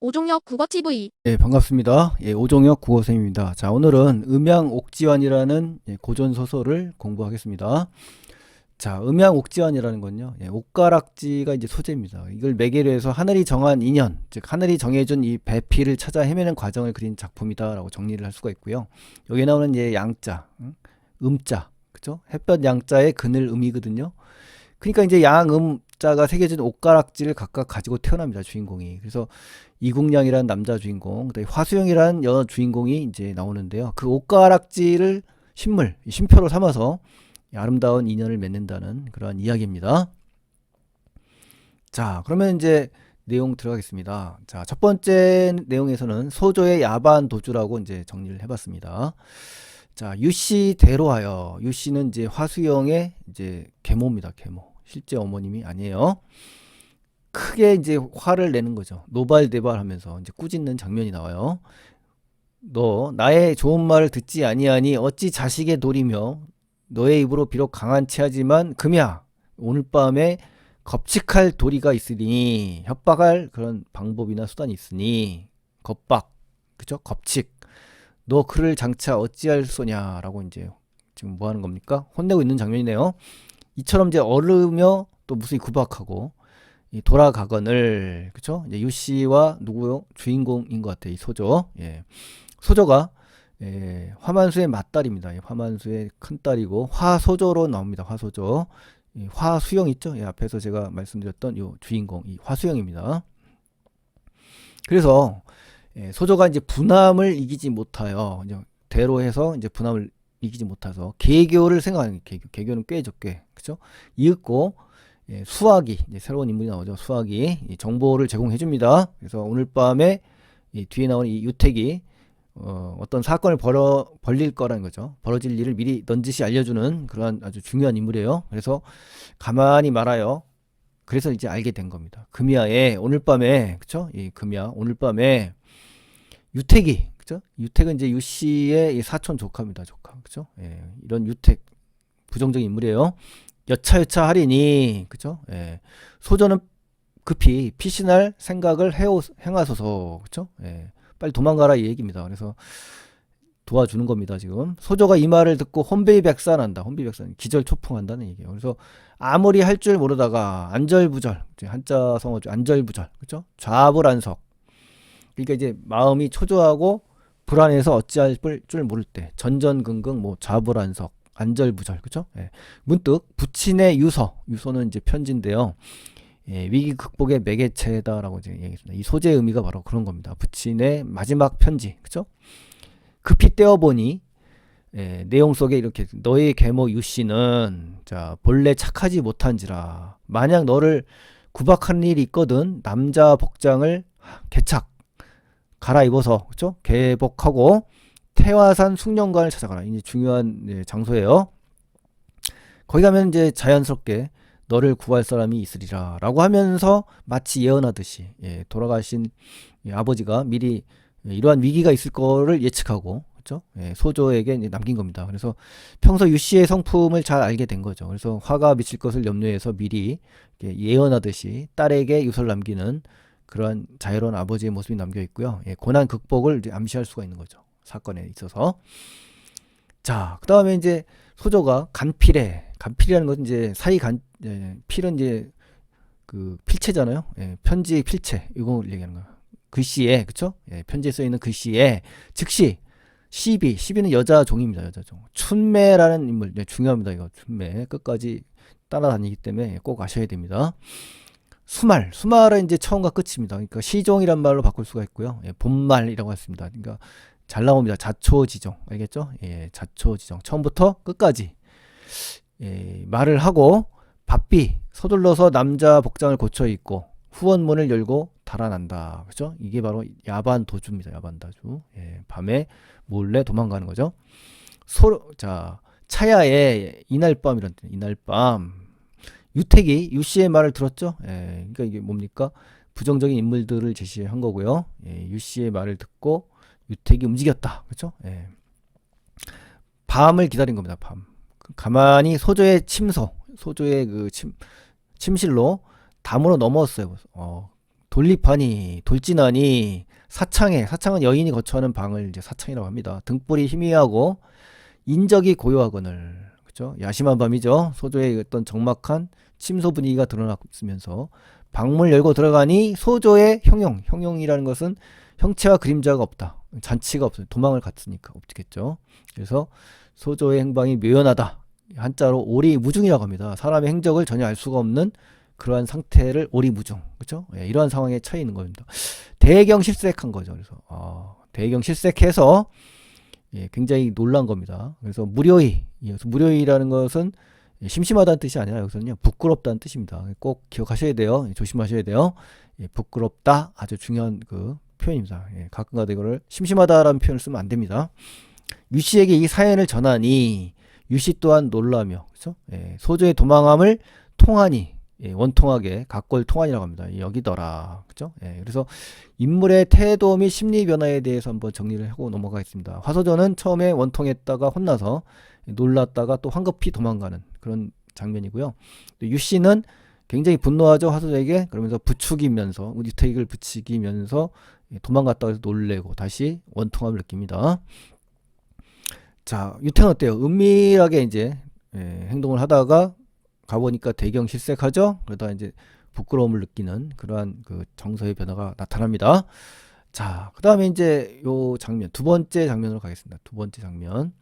오종혁 국어TV. 예, 반갑습니다. 예, 오종혁 국어쌤입니다. 자, 오늘은 음양옥지환이라는 고전 소설을 공부하겠습니다. 자, 음양옥지환이라는 건요, 옥가락지가 이제 소재입니다. 이걸 매개로 해서 하늘이 정한 인연, 즉 하늘이 정해준 이 배필을 찾아 헤매는 과정을 그린 작품이다라고 정리를 할 수가 있고요. 여기 나오는 양자, 음자, 그죠? 햇볕 양자의 그늘 음이거든요. 그러니까 이제 양음자가 새겨진 옥가락지를 각각 가지고 태어납니다, 주인공이. 그래서 이국량이라는 남자 주인공, 그다음에 화수영이라는 여자 주인공이 이제 나오는데요. 그 옥가락지를 신물, 쉼표로 삼아서 아름다운 인연을 맺는다는 그러한 이야기입니다. 자, 그러면 이제 내용 들어가겠습니다. 자, 첫 번째 내용에서는 소조의 야반 도주라고 이제 정리를 해봤습니다. 자, 유씨 대로하여, 유씨는 이제 화수영의 이제 계모입니다, 계모. 실제 어머님이 아니에요. 크게 이제 화를 내는 거죠. 노발대발하면서 이제 꾸짖는 장면이 나와요. 너 나의 좋은 말을 듣지 아니하니 어찌 자식의 도리며 너의 입으로 비록 강한 체하지만 금야 오늘 밤에 겁칙할 도리가 있으니 협박할 그런 방법이나 수단이 있으니 겁박 그죠? 겁칙 너 그를 장차 어찌할 소냐라고 이제 지금 뭐 하는 겁니까? 혼내고 있는 장면이네요. 이처럼 이제 어르며 또 무수히 구박하고 돌아가거늘 그쵸? 이제 유씨와 누구요? 주인공인 것 같아요. 이 소조. 예. 소조가 화만수의 맏딸입니다. 화만수의 큰딸이고 화소조로 나옵니다. 화소조. 화수영 있죠? 앞에서 제가 말씀드렸던 요 주인공 이 화수영입니다. 그래서 소조가 이제 분함을 이기지 못하여 이제 대로해서 이제 분함을 이기지 못해서 개교를 생각하는 개교. 개교는 꾀죠, 꾀. 그죠? 이윽고 수학이 이제 새로운 인물이 나오죠. 수학이 정보를 제공해 줍니다. 그래서 오늘 밤에 뒤에 나오는 이 유택이 어떤 사건을 벌릴 거라는 거죠. 벌어질 일을 미리 넌지시 알려주는 그러한 아주 중요한 인물이에요. 그래서 가만히 말아요. 그래서 이제 알게 된 겁니다. 금야에 오늘 밤에 그쵸? 이 금야 오늘 밤에 유택이 그죠? 유택은 이제 유씨의 사촌 조카입니다. 조카 그죠? 이런 유택 부정적인 인물이에요. 여차여차 하리니 그죠? 소조는 급히 피신할 생각을 행하소서 그죠? 빨리 도망가라 이 얘기입니다. 그래서 도와주는 겁니다. 지금 소조가 이 말을 듣고 혼비백산한다. 혼비백산 기절초풍한다는 얘기예요. 그래서 아무리 할 줄 모르다가 안절부절 한자 성어죠. 안절부절 그죠? 좌불안석 그러니까 이제 마음이 초조하고 불안해서 어찌할 줄 모를 때 전전긍긍 뭐 좌불안석 안절부절 그죠? 문득 부친의 유서는 이제 편지인데요. 위기 극복의 매개체다라고 이제 얘기했습니다. 이 소재의 의미가 바로 그런 겁니다. 부친의 마지막 편지 그죠? 급히 떼어보니 내용 속에 이렇게 너의 계모 유씨는 자 본래 착하지 못한지라 만약 너를 구박하는 일이 있거든 남자 복장을 개착 갈아입어서 그죠? 개복하고 태화산 숭령관을 찾아가라. 이제 중요한 장소예요. 거기 가면 이제 자연스럽게 너를 구할 사람이 있으리라 라고 하면서 마치 예언하듯이 돌아가신 아버지가 미리 이러한 위기가 있을 거를 예측하고 그죠? 소조에게 남긴 겁니다. 그래서 평소 유씨의 성품을 잘 알게 된 거죠. 그래서 화가 미칠 것을 염려해서 미리 예언하듯이 딸에게 유서를 남기는 그러한 자애로운 아버지의 모습이 남겨 있고요. 고난 극복을 이제 암시할 수가 있는 거죠. 사건에 있어서. 자, 그 다음에 이제 소조가 간필이라는 것은 이제 필은 이제 그 필체잖아요. 편지 필체 이거 얘기하는 거예요. 글씨에 그쵸? 편지에 써 있는 글씨에 즉시 시비는 여자 종입니다. 여자 종. 춘매라는 인물 중요합니다. 이거 춘매 끝까지 따라다니기 때문에 꼭 아셔야 됩니다. 수말은 이제 처음과 끝입니다. 그러니까 시종이란 말로 바꿀 수가 있고요. 본말이라고 했습니다. 그러니까 잘 나옵니다. 자초지종 알겠죠? 자초지종 처음부터 끝까지 말을 하고 바삐 서둘러서 남자 복장을 고쳐 입고 후원문을 열고 달아난다. 그죠? 이게 바로 야반 도주입니다. 야반 도주. 밤에 몰래 도망가는 거죠. 자 차야의 이날밤이란 뜻. 이날밤 유택이 유씨의 말을 들었죠. 그러니까 이게 뭡니까? 부정적인 인물들을 제시한 거고요. 유씨의 말을 듣고 유택이 움직였다. 그렇죠? 밤을 기다린 겁니다. 밤. 가만히 소조의 침소, 소조의 그 침실로 담으로 넘어왔어요. 돌립하니 돌진하니 사창에, 사창은 여인이 거처하는 방을 이제 사창이라고 합니다. 등불이 희미하고 인적이 고요하거늘, 그죠? 야심한 밤이죠. 소조의 어떤 적막한 침소 분위기가 드러나고 있으면서 방문을 열고 들어가니 소조의 형용이라는 것은 형체와 그림자가 없다, 잔치가 없어요. 도망을 갔으니까 없겠죠. 그래서 소조의 행방이 묘연하다, 한자로 오리무중이라고 합니다. 사람의 행적을 전혀 알 수가 없는 그러한 상태를 오리무중, 그렇죠? 예, 이러한 상황에 처해 있는 겁니다. 대경실색한 거죠. 그래서 대경실색해서 예, 굉장히 놀란 겁니다. 그래서 무료히, 무료히라는 것은 심심하다는 뜻이 아니라 여기서는요 부끄럽다는 뜻입니다. 꼭 기억하셔야 돼요. 조심하셔야 돼요. 예, 부끄럽다 아주 중요한 그 표현입니다. 예, 가끔가다 이거를 심심하다라는 표현을 쓰면 안 됩니다. 유씨에게 이 사연을 전하니 유씨 또한 놀라며, 그렇죠? 예, 소조의 도망함을 통하니, 예, 원통하게 각골통한이라고 합니다. 여기더라, 그렇죠? 예, 그래서 인물의 태도 및 심리 변화에 대해서 한번 정리를 하고 넘어가겠습니다. 화소조는 처음에 원통했다가 혼나서 놀랐다가 또 황급히 도망가는 그런 장면이고요. 유씨는 굉장히 분노하죠, 화소조에게. 그러면서 부추기면서 유태익을 부추기면서 도망갔다고 해서 놀래고 다시 원통함을 느낍니다. 자, 유태는 어때요? 은밀하게 이제 행동을 하다가 가보니까 대경실색하죠. 그러다 이제 부끄러움을 느끼는 그러한 그 정서의 변화가 나타납니다. 자, 그 다음에 이제 요 장면, 두 번째 장면으로 가겠습니다. 두 번째 장면.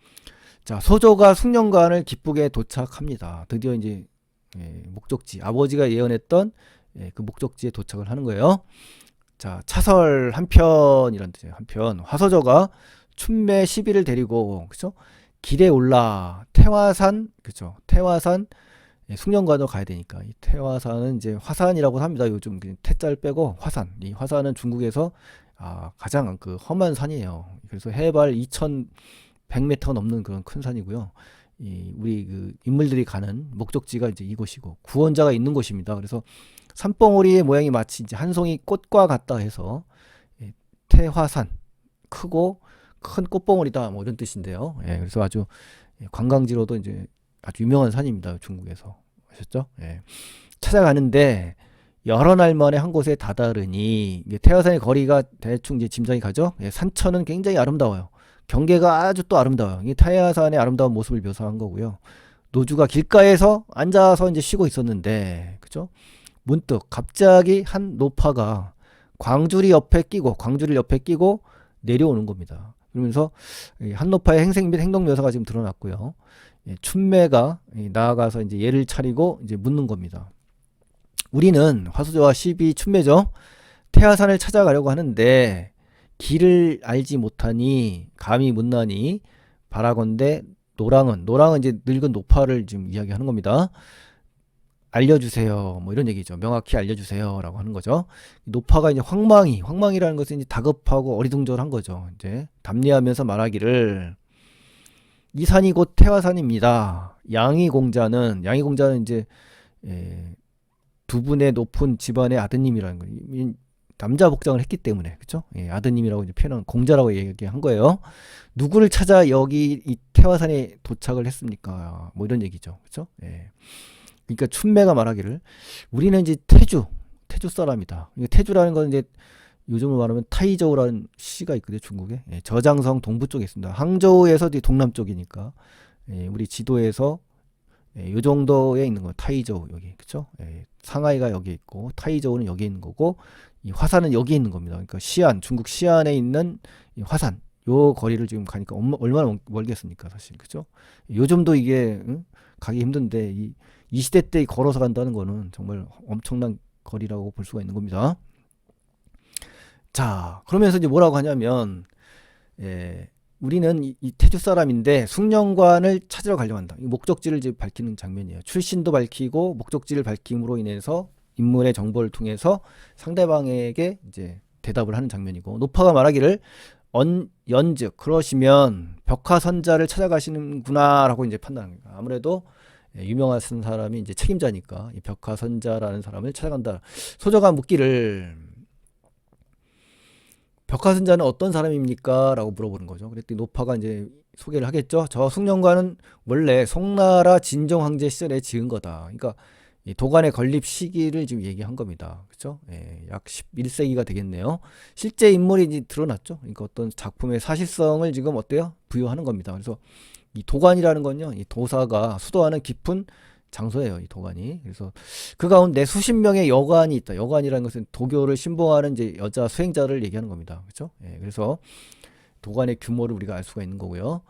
자, 소조가 숭령관을 기쁘게 도착합니다. 드디어 이제 목적지, 아버지가 예언했던 그 목적지에 도착을 하는 거예요. 자, 차설 한편이란 뜻이에요. 한편. 화소조가 춘매 시비를 데리고, 그죠? 길에 올라 태화산, 그죠? 태화산 숭령관으로 가야 되니까 이 태화산은 이제 화산이라고 합니다. 요즘 태자를 빼고 화산. 이 화산은 중국에서 가장 그 험한 산이에요. 그래서 해발 2,100m 넘는 그런 큰 산이고요. 우리 그 인물들이 가는 목적지가 이제 이곳이고 구원자가 있는 곳입니다. 그래서 산봉우리의 모양이 마치 이제 한 송이 꽃과 같다 해서 태화산, 크고 큰 꽃봉오리다 뭐 이런 뜻인데요. 예, 그래서 아주 관광지로도 이제 아주 유명한 산입니다. 중국에서. 아셨죠? 예. 찾아가는데 여러 날 만에 한 곳에 다다르니 태화산의 거리가 대충 이제 짐작이 가죠. 예, 산천은 굉장히 아름다워요. 경계가 아주 또 아름다워요. 이 태화산의 아름다운 모습을 묘사한 거고요. 노주가 길가에서 앉아서 이제 쉬고 있었는데, 그죠? 문득 갑자기 한 노파가 광주리를 옆에 끼고 내려오는 겁니다. 그러면서 한노파의 행색 및 행동 묘사가 지금 드러났고요. 춘매가 나아가서 이제 얘를 차리고 이제 묻는 겁니다. 우리는 화소조와 시비 춘매죠. 태화산을 찾아가려고 하는데 길을 알지 못하니 감히 묻나니 바라건대 노랑은 이제 늙은 노파를 지금 이야기하는 겁니다. 알려주세요. 뭐 이런 얘기죠. 명확히 알려주세요라고 하는 거죠. 노파가 이제 황망이라는 것은 이제 다급하고 어리둥절한 거죠. 이제 담례하면서 말하기를 이 산이 곧 태화산입니다. 양이공자는 이제 두 분의 높은 집안의 아드님이라는 거예요. 남자 복장을 했기 때문에, 그렇죠? 아드님이라고 이제 표현한 공자라고 얘기한 거예요. 누구를 찾아 여기 이 태화산에 도착을 했습니까? 뭐 이런 얘기죠, 그렇죠? 그러니까 춘매가 말하기를 우리는 이제 태주 사람이다. 태주라는 건 이제 요즘으로 말하면 타이저우라는 시가 있거든요, 중국에. 저장성 동부 쪽에 있습니다. 항저우에서 동남 쪽이니까 우리 지도에서 요 정도에 있는 거예요. 타이저우 여기, 그렇죠? 상하이가 여기 있고 타이저우는 여기 있는 거고 이 화산은 여기 있는 겁니다. 그러니까 중국 시안에 있는 이 화산, 요 거리를 지금 가니까 얼마나 멀겠습니까, 사실, 그렇죠? 요즘도 이게 가기 힘든데 이 시대 때 걸어서 간다는 거는 정말 엄청난 거리라고 볼 수가 있는 겁니다. 자, 그러면서 이제 뭐라고 하냐면, 우리는 이 태주 사람인데 숭령관을 찾으러 가려고 한다. 이 목적지를 이제 밝히는 장면이에요. 출신도 밝히고 목적지를 밝힘으로 인해서 인물의 정보를 통해서 상대방에게 이제 대답을 하는 장면이고, 노파가 말하기를 연즉 그러시면 벽화선자를 찾아가시는구나라고 이제 판단합니다. 아무래도 유명한 사람이 이제 책임자니까 이 벽화선자라는 사람을 찾아간다. 소조가 묻기를 벽화선자는 어떤 사람입니까? 라고 물어보는 거죠. 그랬더니 노파가 이제 소개를 하겠죠. 저 숭령관은 원래 송나라 진종 황제 시절에 지은 거다. 그러니까 이 도관의 건립 시기를 지금 얘기한 겁니다. 그죠? 예, 약 11세기가 되겠네요. 실제 인물이 이제 드러났죠. 그러니까 어떤 작품의 사실성을 지금 어때요? 부여하는 겁니다. 그래서 이 도관이라는 건요, 이 도사가 수도하는 깊은 장소예요, 이 도관이. 그래서 그 가운데 수십 명의 여관이 있다. 여관이라는 것은 도교를 신봉하는 이제 여자 수행자를 얘기하는 겁니다. 그죠? 예, 그래서 도관의 규모를 우리가 알 수가 있는 거고요.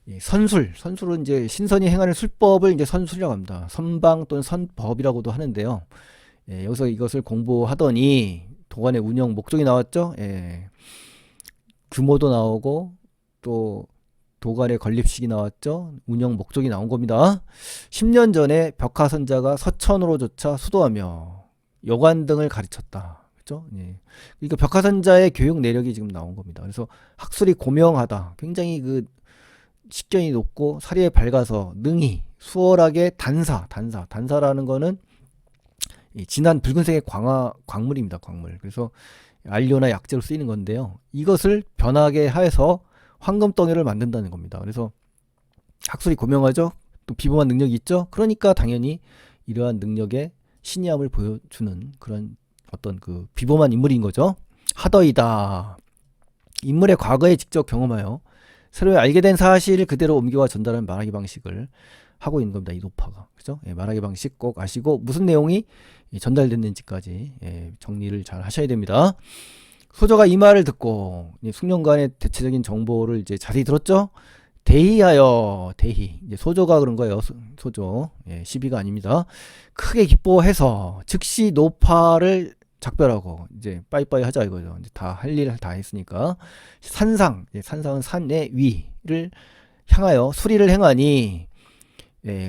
이 선술은 이제 신선이 행하는 술법을 이제 선술이라고 합니다. 선방 또는 선법이라고도 하는데요. 예, 여기서 이것을 공부하더니 도관의 운영 목적이 나왔죠. 예, 규모도 나오고 또 도관의 건립식이 나왔죠. 운영 목적이 나온 겁니다. 10년 전에 벽화선자가 서천으로조차 수도하며 여관 등을 가르쳤다. 그죠? 예. 그러니까 벽화선자의 교육 내력이 지금 나온 겁니다. 그래서 학술이 고명하다. 굉장히 그 식견이 높고 사리에 밝아서 능히 수월하게 단사라는 거는 이 진한 붉은색의 광물입니다. 광물. 그래서 안료나 약재로 쓰이는 건데요. 이것을 변하게 해서 황금덩이를 만든다는 겁니다. 그래서 학술이 고명하죠. 또 비범한 능력이 있죠. 그러니까 당연히 이러한 능력의 신이함을 보여주는 그런 어떤 그 비범한 인물인 거죠. 하더이다. 인물의 과거에 직접 경험하여 새로 알게 된 사실을 그대로 옮겨와 전달하는 말하기 방식을 하고 있는 겁니다. 이 노파가. 그죠? 예, 말하기 방식 꼭 아시고 무슨 내용이 전달됐는지까지 정리를 잘 하셔야 됩니다. 소조가 이 말을 듣고 숙련관의 대체적인 정보를 이제 자세히 들었죠. 대희하여 이제 소조가 그런 거예요. 소조 시비가 아닙니다. 크게 기뻐해서 즉시 노파를 작별하고 이제 빠이빠이 하자 이거죠. 이제 다 할 일을 다 했으니까 산상은 산의 위를 향하여 수리를 행하니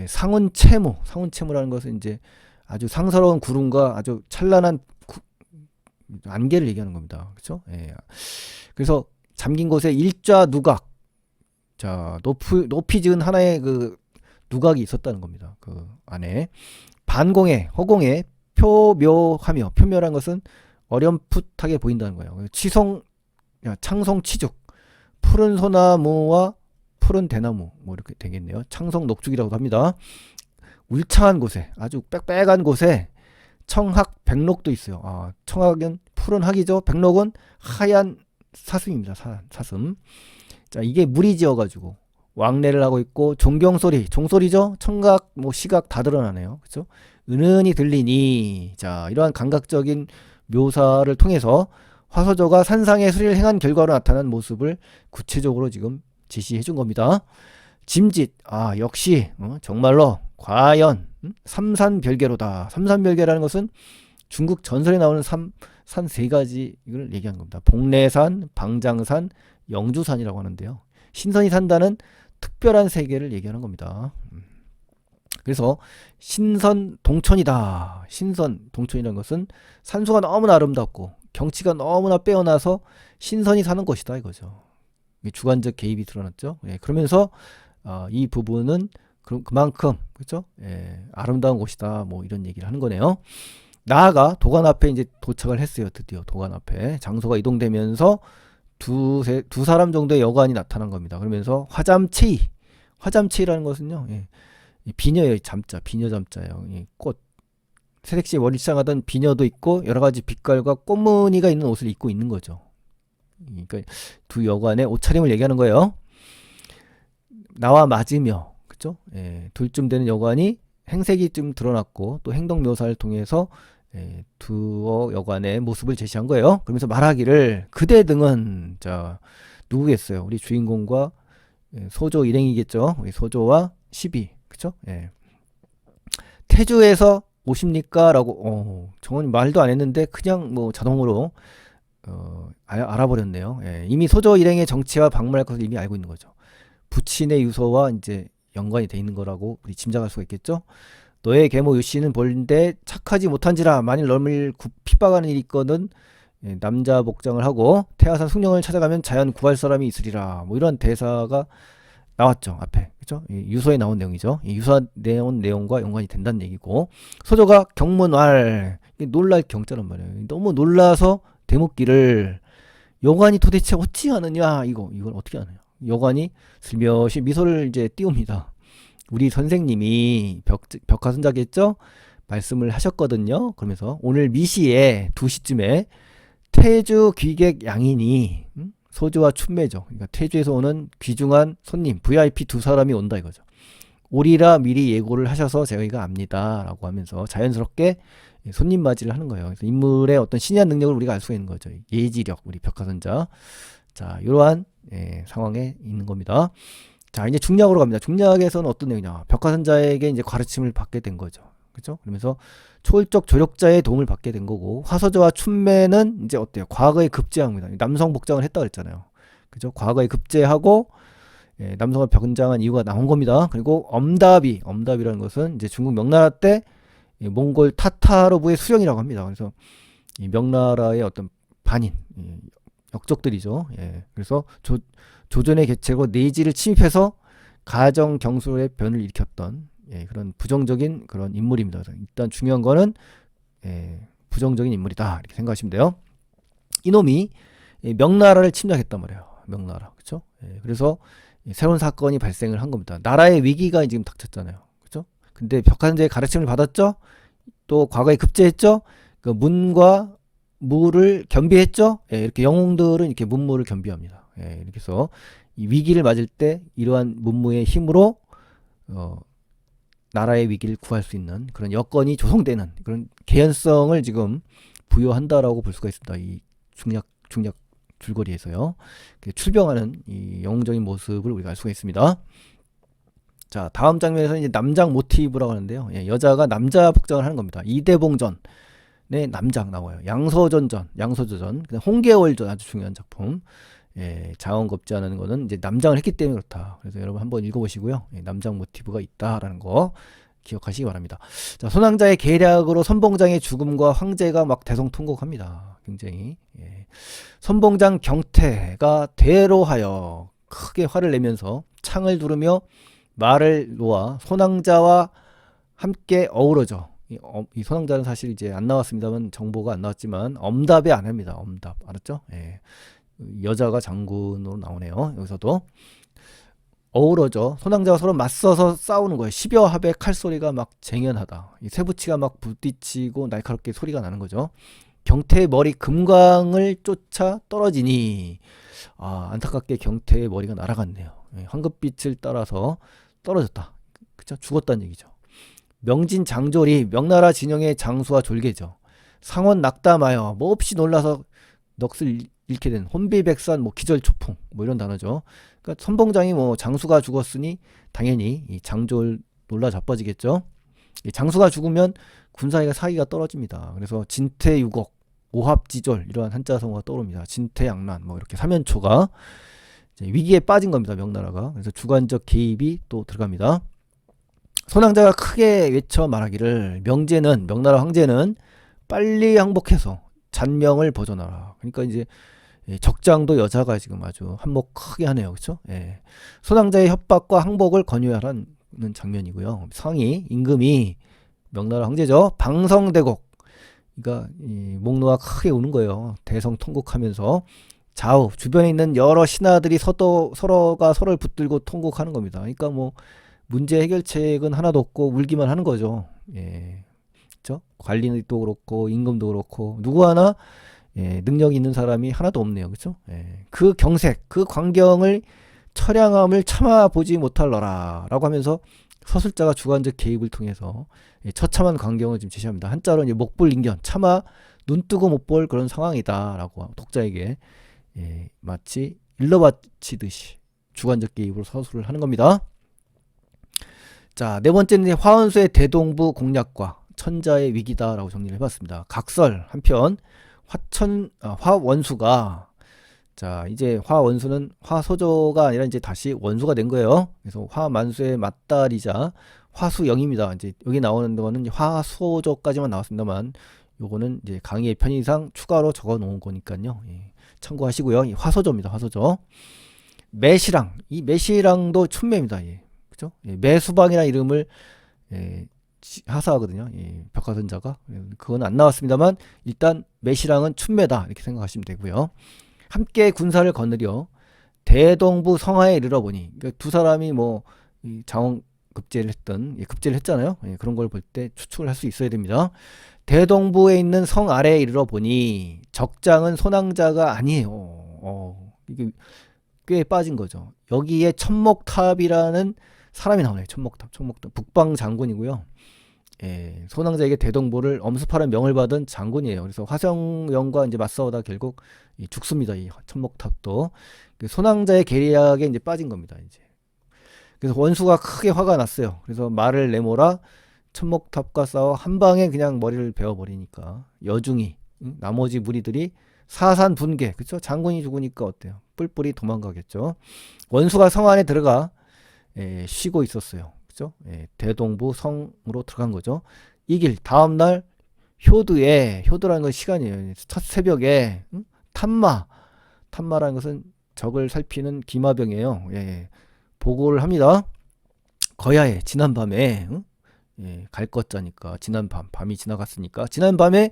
상운채무라는 것은 이제 아주 상서로운 구름과 아주 찬란한 안개를 얘기하는 겁니다. 그렇죠? 예. 그래서 잠긴 곳에 일좌 누각, 자 높이 지은 하나의 그 누각이 있었다는 겁니다. 그 안에 허공에 표묘한 것은 어렴풋하게 보인다는 거예요. 창송 치죽, 푸른 소나무와 푸른 대나무 뭐 이렇게 되겠네요. 창송 녹죽이라고도 합니다. 울창한 곳에 아주 빽빽한 곳에 청학 백록도 있어요. 청학은 푸른 학이죠. 백록은 하얀 사슴입니다. 사슴. 자, 이게 물이 지어가지고 왕래를 하고 있고 종소리죠. 청각, 시각 다 드러나네요. 그렇죠? 은은히 들리니, 자, 이러한 감각적인 묘사를 통해서 화서조가 산상의 수리를 행한 결과로 나타난 모습을 구체적으로 지금 제시해 준 겁니다. 짐짓, 역시 정말로 과연 삼산별계로다. 삼산별계라는 것은 중국 전설에 나오는 산 세 가지를 얘기한 겁니다. 복례산, 방장산, 영주산이라고 하는데요. 신선이 산다는 특별한 세계를 얘기하는 겁니다. 그래서 신선동천이다. 신선동천이라는 것은 산수가 너무나 아름답고 경치가 너무나 빼어나서 신선이 사는 것이다 이거죠. 주관적 개입이 드러났죠. 그러면서 이 부분은 그만큼 그렇죠? 아름다운 곳이다. 뭐 이런 얘기를 하는 거네요. 나아가 도관 앞에 이제 도착을 했어요. 드디어 도관 앞에 장소가 이동되면서 두 사람 정도의 여관이 나타난 겁니다. 그러면서 화잠체이라는 것은요, 비녀의 비녀 잠자예요. 꽃 새색시 월상하던 비녀도 있고 여러 가지 빛깔과 꽃무늬가 있는 옷을 입고 있는 거죠. 그러니까 두 여관의 옷차림을 얘기하는 거예요. 나와 맞으며, 그죠? 둘쯤 되는 여관이 행색이 좀 드러났고 또 행동 묘사를 통해서 두 여관의 모습을 제시한 거예요. 그러면서 말하기를 그대 등은 자 누구겠어요? 우리 주인공과 소조 일행이겠죠. 우리 소조와 시비, 그죠? 태주에서 오십니까? 라고 정원이 말도 안 했는데 그냥 자동으로 알아버렸네요. 이미 소조 일행의 정치와 방문할 것을 이미 알고 있는 거죠. 부친의 유서와 이제 연관이 돼 있는 거라고 우리 짐작할 수가 있겠죠. 너의 계모 유씨는 본데 착하지 못한지라 만일 너를 핍박하는 일이 있거든 남자 복장을 하고 태아산 숙령을 찾아가면 자연 구할 사람이 있으리라. 뭐 이런 대사가 나왔죠 앞에. 그죠? 유서에 나온 내용이죠. 유서 내용과 연관이 된다는 얘기고, 소조가 경문왈 놀랄 경자란 말이에요. 너무 놀라서 대묻기를 여관이 도대체 어찌하느냐 이걸 어떻게 하느냐. 여관이 슬며시 미소를 이제 띄웁니다. 우리 선생님이 벽화선자겠죠? 말씀을 하셨거든요. 그러면서 오늘 미시에 2시쯤에 태주 귀객 양인이 소주와 춘매죠. 그러니까 태주에서 오는 귀중한 손님 VIP 2사람이 온다 이거죠. 오리라 미리 예고를 하셔서 저희가 압니다 라고 하면서 자연스럽게 손님 맞이를 하는 거예요. 그래서 인물의 어떤 신의한 능력을 우리가 알 수가 있는 거죠. 예지력, 우리 벽화선자. 자, 이러한 상황에 있는 겁니다. 자, 이제 중략으로 갑니다. 중략에서는 어떤 내용이냐. 벽화선자에게 이제 가르침을 받게 된 거죠. 그죠? 그러면서 초월적 조력자의 도움을 받게 된 거고, 화서저와 춘매는 이제 어때요? 과거에 급제합니다. 남성 복장을 했다 그랬잖아요. 그죠? 과거에 급제하고, 남성을 벽은장한 이유가 나온 겁니다. 그리고 엄답이라는 것은 이제 중국 명나라 때 몽골 타타르부의 수령이라고 합니다. 그래서 이 명나라의 어떤 반인, 역적들이죠. 그래서 조선의 개체고 내지를 침입해서 가정 경술의 변을 일으켰던 그런 부정적인 그런 인물입니다. 일단 중요한 거는 부정적인 인물이다 이렇게 생각하시면 돼요. 이놈이 명나라를 침략했단 말이에요. 명나라, 그렇죠? 그래서 새로운 사건이 발생을 한 겁니다. 나라의 위기가 지금 닥쳤잖아요, 그렇죠? 근데 벽화선자의 가르침을 받았죠. 또 과거에 급제했죠. 그 문과 무를 겸비했죠. 이렇게 영웅들은 이렇게 문무를 겸비합니다. 이렇게 해서 이 위기를 맞을 때 이러한 문무의 힘으로 나라의 위기를 구할 수 있는 그런 여건이 조성되는 그런 개연성을 지금 부여한다라고 볼 수가 있습니다. 이 중략 줄거리에서요. 출병하는 이 영웅적인 모습을 우리가 알 수가 있습니다. 자, 다음 장면에서 이제 남장 모티브라고 하는데요. 여자가 남자 복장을 하는 겁니다. 이대봉전의 남장 나와요. 양서저전, 홍계월전 아주 중요한 작품. 자원겁지 않은 거는 이제 남장을 했기 때문에 그렇다. 그래서 여러분 한번 읽어보시고요. 남장 모티브가 있다라는 거 기억하시기 바랍니다. 자, 손왕자의 계략으로 선봉장의 죽음과 황제가 막 대성통곡합니다. 굉장히. 선봉장 경태가 대로하여 크게 화를 내면서 창을 두르며 말을 놓아 손왕자와 함께 어우러져. 이 손왕자는 사실 이제 안 나왔습니다만 정보가 안 나왔지만 엄답에 안 합니다. 엄답 알았죠? 여자가 장군으로 나오네요. 여기서도 어우러져 손왕자와 서로 맞서서 싸우는 거예요. 10여 합의 칼소리가 막 쟁연하다. 이 쇠붙이가 막 부딪히고 날카롭게 소리가 나는 거죠. 경태의 머리 금광을 쫓아 떨어지니 안타깝게 경태의 머리가 날아갔네요. 황급빛을 따라서 떨어졌다. 그쵸? 죽었다는 얘기죠. 명진 장졸이 명나라 진영의 장수와 졸개죠. 상원 낙담하여 몹시 놀라서 넋을 잃게 된 혼비백산 기절초풍 이런 단어죠. 그러니까 선봉장이 장수가 죽었으니 당연히 이 장졸 놀라 자빠지겠죠. 이 장수가 죽으면 군사의 사기가 떨어집니다. 그래서 진퇴유곡, 오합지졸 이러한 한자성어가 떠오릅니다. 진퇴양난 이렇게 사면초가 위기에 빠진 겁니다. 명나라가. 그래서 주관적 개입이 또 들어갑니다. 손왕자가 크게 외쳐 말하기를 명나라 황제는 빨리 항복해서 잔명을 보존하라. 그러니까 이제 적장도 여자가 지금 아주 한몫 크게 하네요. 그렇죠? 손왕자의 협박과 항복을 권유하라는 장면이고요. 상이 임금이 명나라 황제죠. 방성대곡. 그러니까 이 목노가 크게 우는 거예요. 대성통곡하면서 좌우 주변에 있는 여러 신하들이 서로가 서로를 붙들고 통곡하는 겁니다. 그러니까 문제 해결책은 하나도 없고 울기만 하는 거죠. 그렇죠? 관리도 그렇고 임금도 그렇고 누구 하나 능력이 있는 사람이 하나도 없네요. 그렇죠? 그 경색, 그 광경을 처량함을 참아보지 못할러라 라고 하면서 서술자가 주관적 개입을 통해서 처참한 광경을 지금 제시합니다. 한자로 이제 목불인견, 차마 눈뜨고 못 볼 그런 상황이다 라고 독자에게 마치 일러바치듯이 주관적 개입으로 서술을 하는 겁니다. 자, 네 번째는 화원수의 대동부 공략과 천자의 위기다라고 정리를 해봤습니다. 각설 한편 화원수가 자 이제 화원수는 화소조가 아니라 이제 다시 원수가 된 거예요. 그래서 화만수의 맞다리자 화수영입니다. 이제 여기 나오는 거는 화소조까지만 나왔습니다만 요거는 이제 강의의 편의상 추가로 적어 놓은 거니까요. 참고하시고요. 이 화소조입니다. 화소조. 매시랑 이 매시랑도 춘매입니다. 그죠? 매수방이라는 이름을 하사하거든요. 벽화선자가. 그건 안 나왔습니다만 일단 매시랑은 춘매다 이렇게 생각하시면 되고요. 함께 군사를 거느려 대동부 성하에 이르러 보니 그러니까 두 사람이 급제를 했잖아요. 예, 그런 걸 볼 때 추측을 할 수 있어야 됩니다. 대동부에 있는 성 아래에 이르러 보니 적장은 손왕자가 아니에요. 이게 꽤 빠진 거죠. 여기에 천목탑이라는 사람이 나오네요. 천목탑. 북방 장군이고요. 예, 손왕자에게 대동부를 엄습하는 명을 받은 장군이에요. 그래서 화성영과 이제 맞싸우다 결국 죽습니다. 이 천목탑도 손왕자의 계략에 이제 빠진 겁니다. 이제 그래서 원수가 크게 화가 났어요. 그래서 말을 내모라 천목탑과 싸워 한 방에 그냥 머리를 베어버리니까 여중이 나머지 무리들이 사산 분개, 그쵸? 장군이 죽으니까 어때요? 뿔뿔이 도망가겠죠. 원수가 성 안에 들어가 쉬고 있었어요. 그죠? 대동부 성으로 들어간 거죠. 이 길 다음날 효도라는 건 시간이에요. 첫 새벽에 탐마라는 것은 적을 살피는 기마병이에요. 보고를 합니다. 거야에 지난밤에 갈 것자니까 밤이 지나갔으니까 지난밤에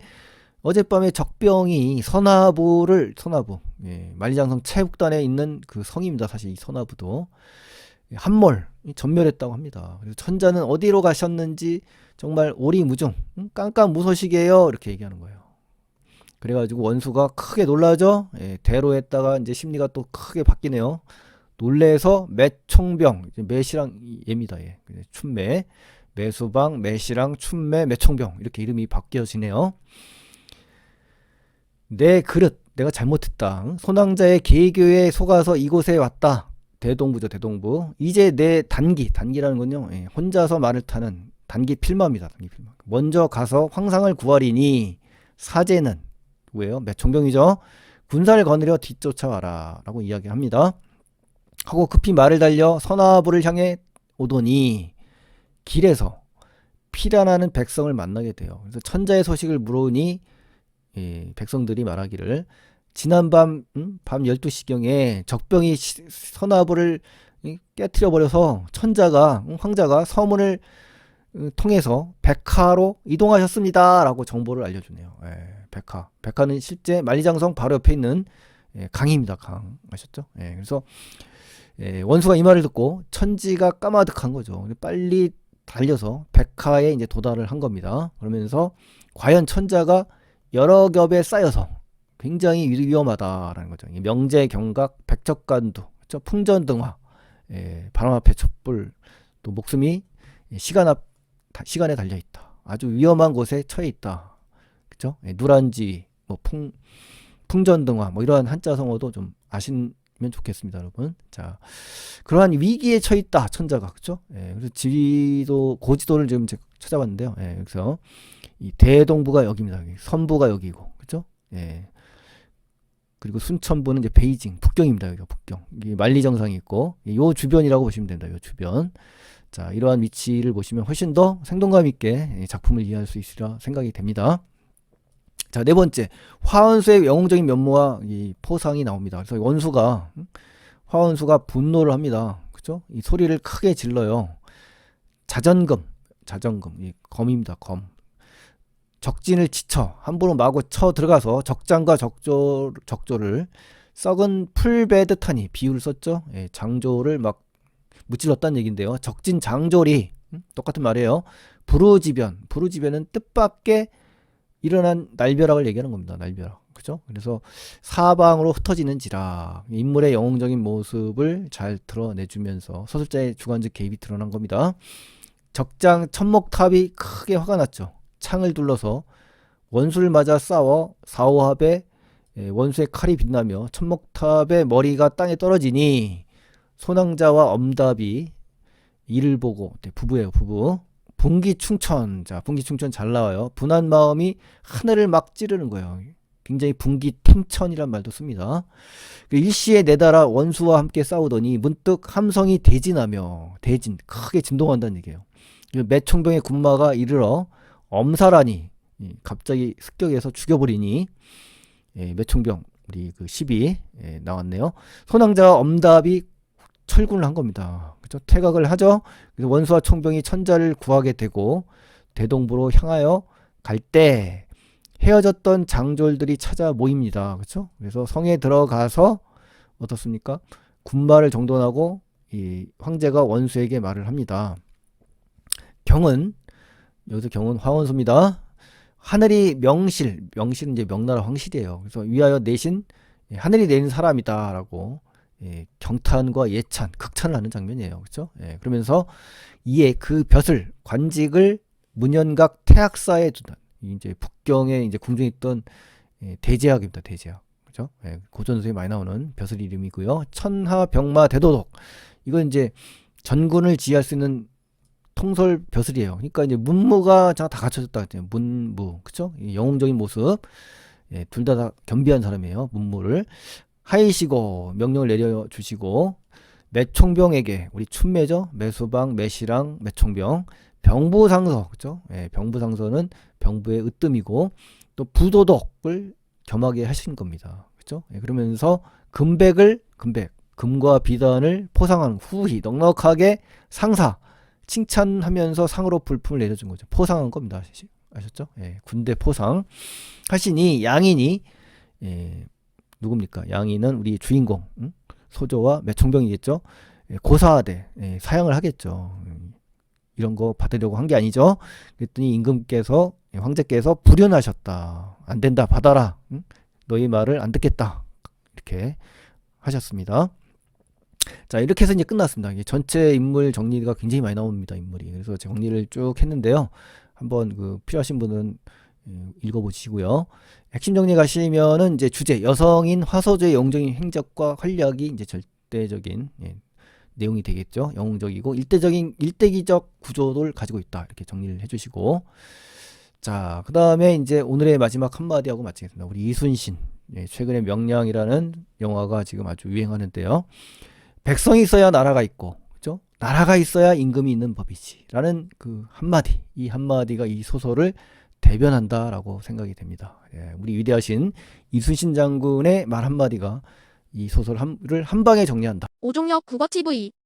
어젯밤에 적병이 서나부 만리장성 최북단에 있는 그 성입니다. 사실 이 서나부도 함몰 전멸했다고 합니다. 그래서 천자는 어디로 가셨는지 정말 오리무중 깜깜무소식이에요 이렇게 얘기하는 거예요. 그래가지고 원수가 크게 놀라죠. 대로했다가 이제 심리가 또 크게 바뀌네요. 놀래서 매총병, 매시랑 예입니다. 춘매, 매수방, 매시랑, 춘매, 매총병 이렇게 이름이 바뀌어지네요. 내 그릇, 내가 잘못했다. 손왕자의 계교에 속아서 이곳에 왔다. 대동부죠, 대동부. 이제 내 단기라는 건요, 혼자서 말을 타는 단기 필마입니다. 단기 필마. 먼저 가서 황상을 구하리니 사제는 왜요? 매총병이죠. 군사를 거느려 뒤쫓아와라 라고 이야기합니다. 하고 급히 말을 달려 서나부를 향해 오더니 길에서 피란하는 백성을 만나게 돼요. 그래서 천자의 소식을 물으니 백성들이 말하기를 지난밤 밤 12시경에 적병이 서나부를 깨트려 버려서 황자가 서문을 통해서 백하로 이동하셨습니다 라고 정보를 알려주네요. 백하는 실제 만리장성 바로 옆에 있는 강입니다. 강 아셨죠? 그래서 원수가 이 말을 듣고 천지가 까마득한 거죠. 빨리 달려서 백하에 이제 도달을 한 겁니다. 그러면서 과연 천자가 여러 겹에 쌓여서 굉장히 위험하다라는 거죠. 명제 경각 백척간두, 그렇죠? 풍전등화, 바람 앞에 촛불, 또 목숨이 시간에 달려 있다. 아주 위험한 곳에 처해 있다. 그렇죠? 누란지, 뭐 풍전등화, 뭐 이러한 한자성어도 좀 아시면 좋겠습니다, 여러분. 자, 그러한 위기에 처해 있다, 천자가. 그렇죠? 그래서 고지도를 지금 제가 찾아봤는데요. 그래서 이 대동부가 여기입니다. 선부가 여기고, 그렇죠? 그리고 순천부는 이제 베이징, 북경입니다. 여기가 북경. 이게 만리정상이 있고, 요 주변이라고 보시면 됩니다. 요 주변. 자, 이러한 위치를 보시면 훨씬 더 생동감 있게 작품을 이해할 수 있으리라 생각이 됩니다. 자, 네 번째, 화원수의 영웅적인 면모와 이 포상이 나옵니다. 그래서 화원수가 분노를 합니다. 그죠? 이 소리를 크게 질러요. 자전금, 이 검입니다. 검. 적진을 지쳐 함부로 마구 쳐 들어가서 적장과 적조를 썩은 풀 베듯 하니 비유를 썼죠. 장조를 막 무찔렀다는 얘기인데요. 적진 장졸이 똑같은 말이에요. 부르지변은 뜻밖의 일어난 날벼락을 얘기하는 겁니다. 날벼락. 그죠? 그래서 사방으로 흩어지는지라 인물의 영웅적인 모습을 잘 드러내주면서 서술자의 주관적 개입이 드러난 겁니다. 적장 천목탑이 크게 화가 났죠. 창을 둘러서 원수를 맞아 싸워 사오합에 원수의 칼이 빛나며 천목탑의 머리가 땅에 떨어지니 손왕자와 엄답이 이를 보고 부부예요. 부부. 분기충천. 자, 분기충천 잘 나와요. 분한 마음이 하늘을 막 찌르는 거예요. 굉장히 분기탱천이란 말도 씁니다. 일시에 내달아 원수와 함께 싸우더니 문득 함성이 대진하며 크게 진동한다는 얘기예요. 매총병의 군마가 이르러 엄살하니 갑자기 습격해서 죽여버리니 매총병 우리 그 12 나왔네요. 손왕자와 엄답이 철군을 한 겁니다. 그죠? 퇴각을 하죠. 그래서 원수와 총병이 천자를 구하게 되고 대동부로 향하여 갈 때 헤어졌던 장졸들이 찾아 모입니다. 그렇죠? 그래서 성에 들어가서 어떻습니까? 군마를 정돈하고 이 황제가 원수에게 말을 합니다. 경은, 여기서 경은 황원소입니다. 하늘이 명실은 이제 명나라 황실이에요. 그래서 위하여 내신, 하늘이 내린 사람이다라고 경탄과 예찬, 극찬을 하는 장면이에요. 그렇죠? 그러면서 이에 그 벼슬, 관직을 문현각 태학사에 두는, 이제 북경에 이제 궁중에 있던 대제학입니다. 대제학. 그죠? 고전소에 많이 나오는 벼슬 이름이고요. 천하 병마 대도독. 이건 이제 전군을 지휘할 수 있는 통솔 벼슬이에요. 그러니까 이제 문무가 다 갖춰졌다 했죠. 문무, 그쵸? 영웅적인 모습, 둘 다 겸비한 사람이에요. 문무를 하이시고 명령을 내려주시고, 매총병에게, 우리 춘매죠. 매수방, 매시랑, 매총병, 병부상서, 그쵸? 병부상서는 병부의 으뜸이고, 또 부도덕을 겸하게 하신 겁니다. 그쵸? 그러면서 금과 비단을 포상한 후히 넉넉하게 상사, 칭찬하면서 상으로 불품을 내려준 거죠. 포상한 겁니다. 아셨죠? 군대 포상 하시니 양인이, 누굽니까? 양인은 우리 주인공, 소조와 매총병이겠죠. 고사하되 사양을 하겠죠. 이런 거 받으려고 한 게 아니죠. 그랬더니 임금께서, 황제께서 불연하셨다. 안 된다, 받아라. 너희 말을 안 듣겠다. 이렇게 하셨습니다. 자, 이렇게 해서 이제 끝났습니다. 이게 전체 인물 정리가 굉장히 많이 나옵니다. 인물이. 그래서 정리를 쭉 했는데요. 한번 필요하신 분은 읽어보시고요. 핵심 정리 가시면은 이제 주제, 여성인 화소조의 영웅적인 행적과 활약이 이제 절대적인 내용이 되겠죠. 영웅적이고 일대기적 구조를 가지고 있다. 이렇게 정리를 해주시고, 자, 그 다음에 이제 오늘의 마지막 한마디하고 마치겠습니다. 우리 이순신, 최근에 명량이라는 영화가 지금 아주 유행하는데요. 백성이 있어야 나라가 있고, 그죠? 나라가 있어야 임금이 있는 법이지. 라는 그 한마디, 이 한마디가 이 소설을 대변한다라고 생각이 됩니다. 우리 위대하신 이순신 장군의 말 한마디가 이 소설을 한 방에 정리한다. 오종혁 국어TV